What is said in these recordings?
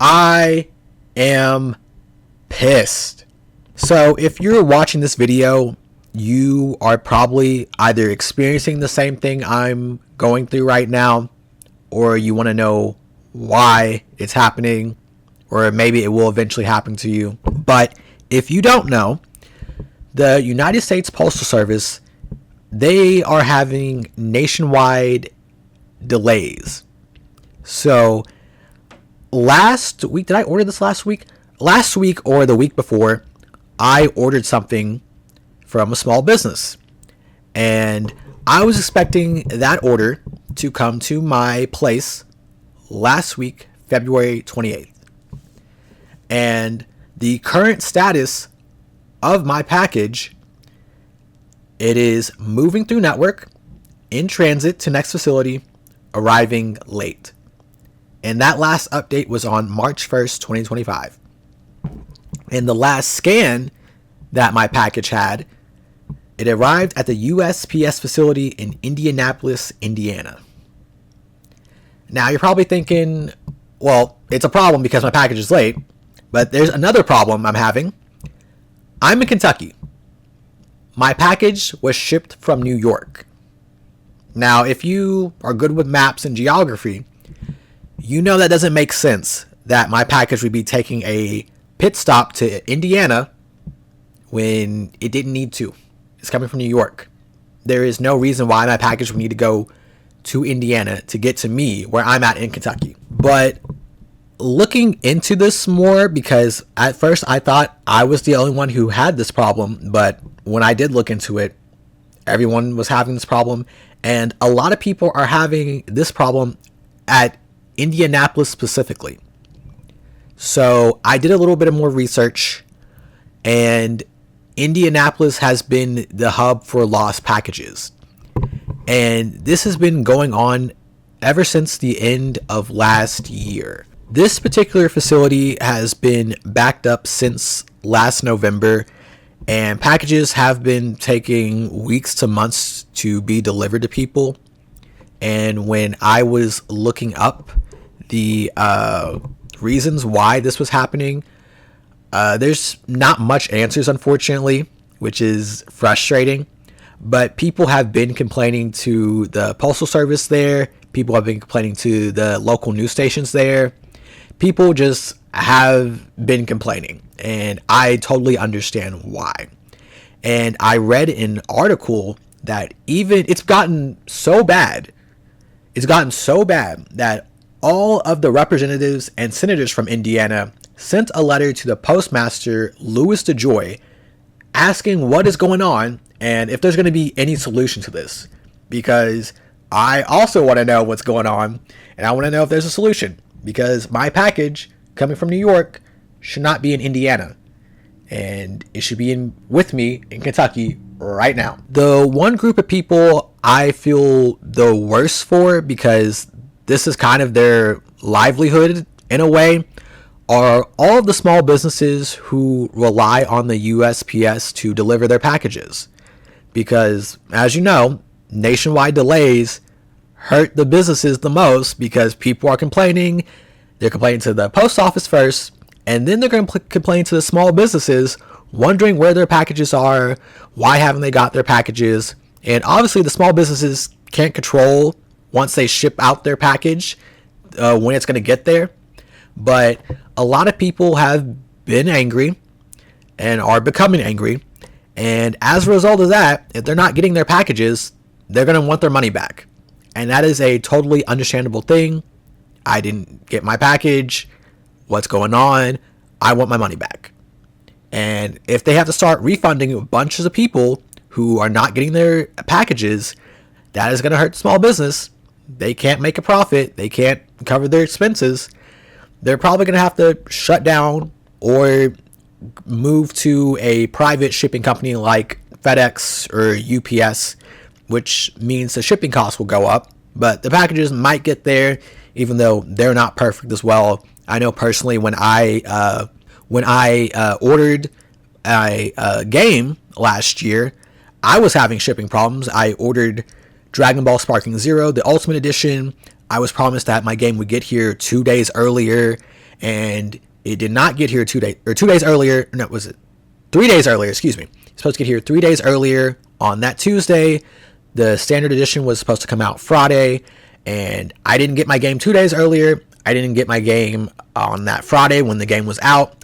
I am pissed. So if you're watching this video, you are probably either experiencing the same thing I'm going through right now, or you want to know why it's happening, or maybe it will eventually happen to you. But if you don't know, the United States Postal Service, they are having nationwide delays. So last week, did I order this last week? Last week or the week before, I ordered something from a small business. And I was expecting that order to come to my place last week, February 28th. And the current status of my package, it is moving through network, in transit to next facility, arriving late. And that last update was on March 1st, 2025. And the last scan that my package had, it arrived at the USPS facility in Indianapolis, Indiana. Now you're probably thinking, well, it's a problem because my package is late, but there's another problem I'm having. I'm in Kentucky. My package was shipped from New York. Now, if you are good with maps and geography, you know that doesn't make sense that my package would be taking a pit stop to Indiana when it didn't need to. It's coming from New York. There is no reason why my package would need to go to Indiana to get to me where I'm at in Kentucky. But looking into this more, because at first I thought I was the only one who had this problem, but when I did look into it, everyone was having this problem, and a lot of people are having this problem at Indianapolis specifically. So I did a little bit of more research, and Indianapolis has been the hub for lost packages. And this has been going on ever since the end of last year. This particular facility has been backed up since last November, and packages have been taking weeks to months to be delivered to people. And when I was looking up the reasons why this was happening, there's not much answers, unfortunately, which is frustrating. But people have been complaining to the Postal Service there. People have been complaining to the local news stations there. People just have been complaining, and I totally understand why. And I read an article that even it's gotten so bad that all of the representatives and senators from Indiana sent a letter to the postmaster, Louis DeJoy, asking what is going on and if there's going to be any solution to this. Because I also want to know what's going on, and I want to know if there's a solution. Because my package coming from New York should not be in Indiana, and it should be with me in Kentucky right now. The one group of people I feel the worst for, because this is kind of their livelihood in a way, are all of the small businesses who rely on the USPS to deliver their packages. Because, as you know, nationwide delays hurt the businesses the most, because people are complaining. They're complaining to the post office first, and then they're going to complain to the small businesses, wondering where their packages are, why haven't they got their packages. And obviously the small businesses can't control once they ship out their package when it's going to get there. But a lot of people have been angry and are becoming angry, and as a result of that, if they're not getting their packages, they're going to want their money back. And that is a totally understandable thing. I didn't get my package. What's going on? I want my money back. And if they have to start refunding bunches of people who are not getting their packages, that is going to hurt small business. They can't make a profit. They can't cover their expenses. They're probably going to have to shut down or move to a private shipping company like FedEx or UPS, which means the shipping costs will go up, but the packages might get there, even though they're not perfect as well. I know personally when I ordered a game last year, I was having shipping problems. I ordered Dragon Ball Sparking Zero, the Ultimate Edition. I was promised that my game would get here 2 days earlier, and it did not get here 2 days earlier. No, was it 3 days earlier? Excuse me. It's supposed to get here 3 days earlier on that Tuesday. The standard edition was supposed to come out Friday, and I didn't get my game 2 days earlier. I didn't get my game on that Friday when the game was out.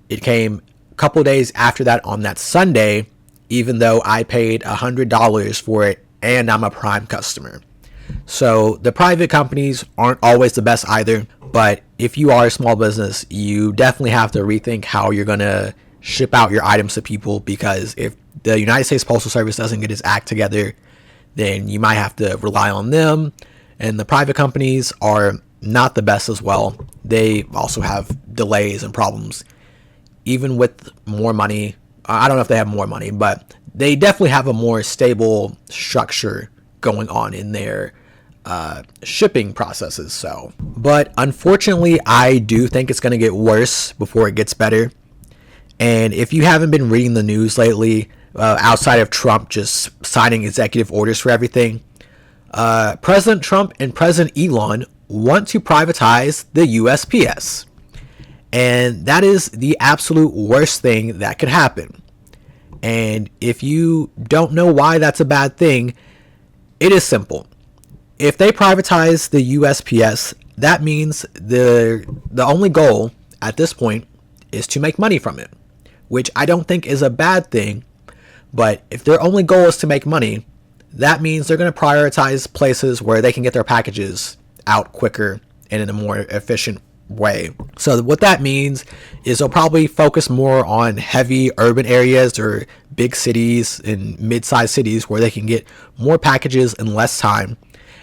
It came a couple days after that on that Sunday, even though I paid $100 for it and I'm a Prime customer. So the private companies aren't always the best either, but if you are a small business, you definitely have to rethink how you're going to ship out your items to people, because if the United States Postal Service doesn't get its act together, then you might have to rely on them. And the private companies are not the best as well. They also have delays and problems. Even with more money, I don't know if they have more money, but they definitely have a more stable structure going on in their shipping processes. So, but unfortunately, I do think it's going to get worse before it gets better. And if you haven't been reading the news lately, outside of Trump just signing executive orders for everything, President Trump and President Elon want to privatize the USPS. And that is the absolute worst thing that could happen. And if you don't know why that's a bad thing, it is simple. If they privatize the USPS, that means the only goal at this point is to make money from it, which I don't think is a bad thing. But if their only goal is to make money, that means they're going to prioritize places where they can get their packages out quicker and in a more efficient way. So what that means is they'll probably focus more on heavy urban areas or big cities and mid-sized cities where they can get more packages in less time.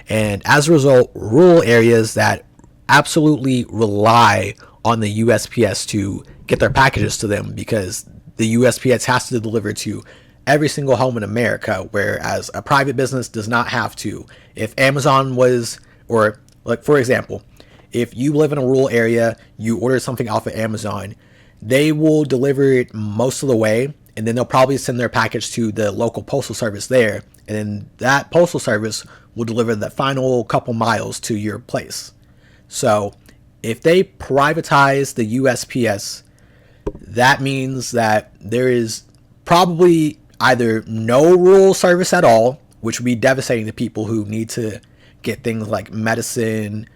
And as a result, rural areas that absolutely rely on the USPS to get their packages to them, because the USPS has to deliver to every single home in America, whereas a private business does not have to. If Amazon was, or like for example, if you live in a rural area, you order something off of Amazon, they will deliver it most of the way, and then they'll probably send their package to the local postal service there, and then that postal service will deliver the final couple miles to your place. So if they privatize the USPS, that means that there is probably either no rural service at all, which would be devastating to people who need to get things like medicine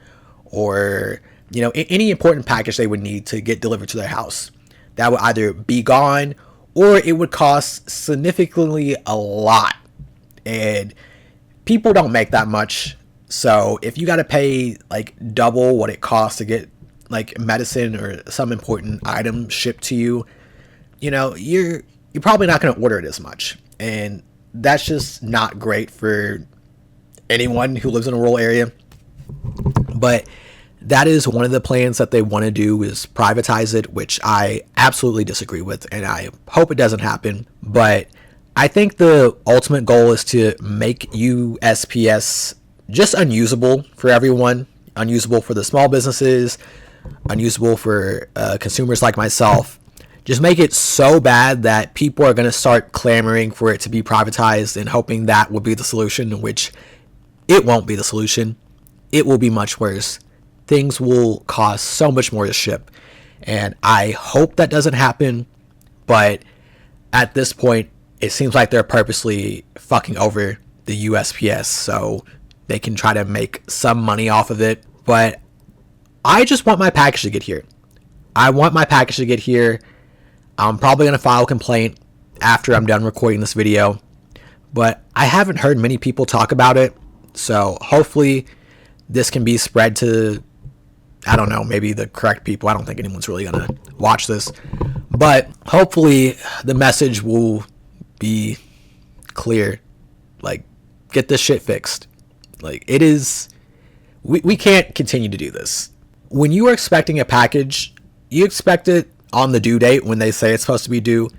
or, you know, any important package they would need to get delivered to their house. That would either be gone or it would cost significantly a lot. And people don't make that much. So if you got to pay like double what it costs to get like medicine or some important item shipped to you, you know, you're probably not going to order it as much. And that's just not great for anyone who lives in a rural area. But that is one of the plans that they want to do, is privatize it, which I absolutely disagree with, and I hope it doesn't happen. But I think the ultimate goal is to make USPS just unusable for everyone, unusable for the small businesses, unusable for consumers like myself. Just make it so bad that people are going to start clamoring for it to be privatized and hoping that will be the solution, which it won't be the solution. It will be much worse. Things will cost so much more to ship. And I hope that doesn't happen. But at this point, it seems like they're purposely fucking over the USPS so they can try to make some money off of it. But I just want my package to get here. I want my package to get here. I'm probably going to file a complaint after I'm done recording this video. But I haven't heard many people talk about it. So hopefully this can be spread to, I don't know, maybe the correct people. I don't think anyone's really going to watch this. But hopefully the message will be clear. Like, get this shit fixed. Like, it is, we can't continue to do this. When you are expecting a package, you expect it on the due date when they say it's supposed to be due.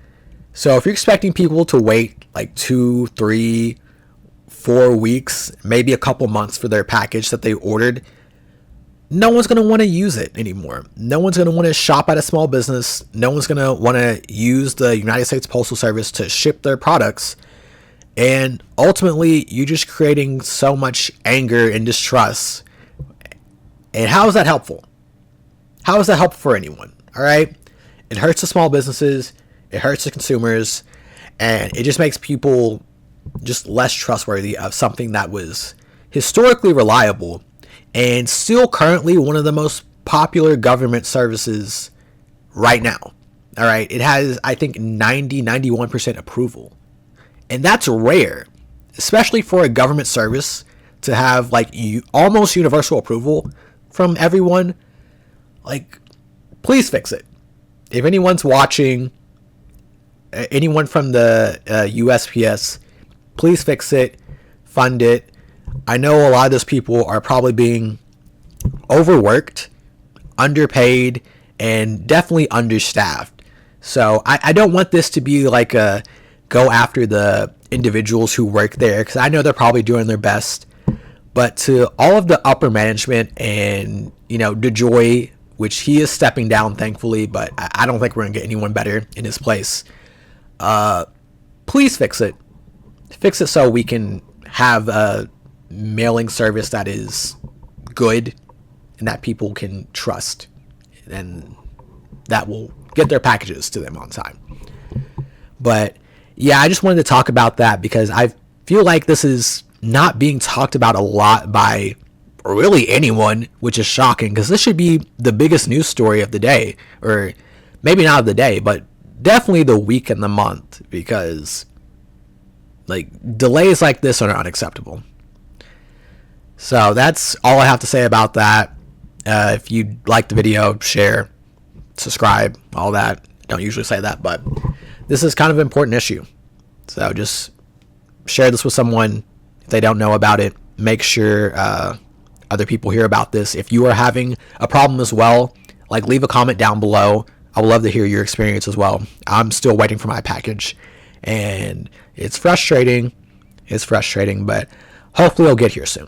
So if you're expecting people to wait like 2, 3, 4 weeks, maybe a couple months for their package that they ordered, no one's going to want to use it anymore. No one's going to want to shop at a small business. No one's going to want to use the United States Postal Service to ship their products. And ultimately, you're just creating so much anger and distrust. And how is that helpful? How is that helpful for anyone? All right. It hurts the small businesses. It hurts the consumers. And it just makes people just less trustworthy of something that was historically reliable and still currently one of the most popular government services right now. All right. It has, I think, 91% approval. And that's rare, especially for a government service to have like almost universal approval from everyone. Like, please fix it. If anyone's watching, anyone from the USPS, please fix it, fund it. I know a lot of those people are probably being overworked, underpaid, and definitely understaffed. So I don't want this to be like a go after the individuals who work there, because I know they're probably doing their best. But to all of the upper management and, DeJoy, which he is stepping down, thankfully, but I don't think we're going to get anyone better in his place. Please fix it. Fix it so we can have a mailing service that is good and that people can trust, and that will get their packages to them on time. But yeah, I just wanted to talk about that because I feel like this is not being talked about a lot by really anyone, which is shocking because this should be the biggest news story of the day, or maybe not of the day, but definitely the week and the month, because like delays like this are unacceptable. So that's all I have to say about that. If you like the video, share, subscribe, all that. Don't usually say that, but this is kind of an important issue. So just share this with someone if they don't know about it. Make sure other people hear about this. If you are having a problem as well, like leave a comment down below. I would love to hear your experience as well. I'm still waiting for my package, and it's frustrating. But hopefully it'll get here soon.